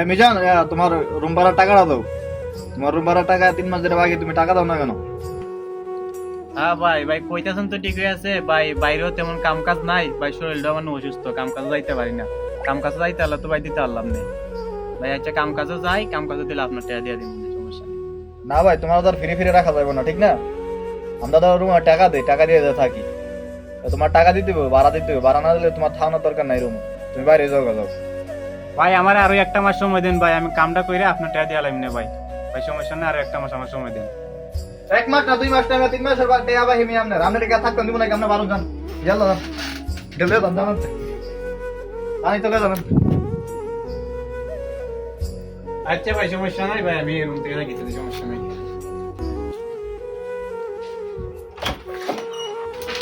মিজান, তোমার রুম ভাড়ার টাকাটা দাও। তোমার রুম ভাড়ার টাকা 3 মাস ধরে বাকি, তুমি টাকা দাও না কেন? হ্যাঁ ভাই ভাই কইতাছেন তো ঠিকই আছে ভাই, বাইরেও তেমন কাম কাজ নাই ভাই, শরীরটা আমার অসুস্থ, কাম কাজে যাইতে পারি না। কাম কাজে যাইতে হলে তো ভাই দিতে পারলাম না ভাই। আচ্ছা কাম কাজে যাই, কাম কাজে দিলে আপনার টাকা দিয়ে দিন, সমস্যা নেই। না ভাই, তোমার তো আর ফিরে ফিরে রাখা যাবে না, ঠিক না? আমরা তো রুম টাকা দেই, টাকা দিয়ে থাকি। তো তোমার টাকা দিতে হবে, ভাড়া দিতে হবে। ভাড়া না দিলে তোমার থাকানোর দরকার নাই রুম, তুমি বাইরে যাও যাও। ভাই আমার আরো একটা মাস সময় দেন ভাই, আমি কামটা করে আপনার টাকা দিয়ে আলাম না ভাই। ভাই সমস্যা না, আরো একটা মাস আমার সময় দেন। 1 মাস না 2 মাস টাকা, 3 মাসের বাদ টাকা বাহি আমি আপনার আপনার টাকা থাকতেন দিব না, কেমন বারো জান গেল গেলে জানান আমি তো জানান। আচ্ছা ভাই সমস্যা নাই ভাই, আমি রুম থেকে রাখি, সমস্যা নাই।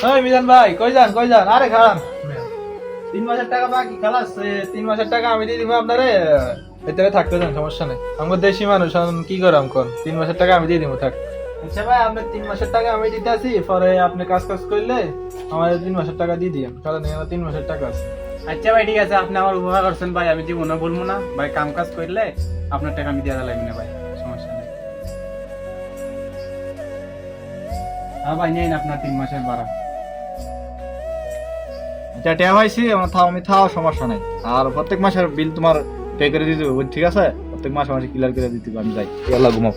ওই মিজান ভাই, কই যান কই যান? আরে খান, 3 মাসের টাকা বাকি খালাস। 3 মাসের টাকা আমি দিয়ে দিব আপনারে, এতে থাকতে দেন, সমস্যা নেই। আমরা দেশি মানুষ, কি করাম কোন? 3 মাসের টাকা আমি দিয়ে দিব, থাক। আচ্ছা ভাই, আপনার 3 মাসের টাকা আমি দিতে আসি, পরে আপনি কাজ কাজ করলে আমার 3 মাসের টাকা দিয়ে দিন, কারণ এখানে 3 মাসের টাকা আছে। আচ্ছা ভাই ঠিক আছে, আপনি আমার উপকার করছেন ভাই, আমি দিব না বলবো না ভাই। কাম কাজ করলে আপনার টাকা আমি দিয়ে লাগবে না ভাই, সমস্যা নেই। হ্যাঁ ভাই নিন আপনার 3 মাসের ভাড়া। আচ্ছা টাকা পাইছি, আমার থাও, আমি থাও, সমস্যা নাই। আর প্রত্যেক মাসের বিল তোমার পে করে দিতে হবে, ঠিক আছে? প্রত্যেক মাসে মাসে ক্লিয়ার করে দিতে হবে, আমি যাই। আল্লাহ ঘুমাও।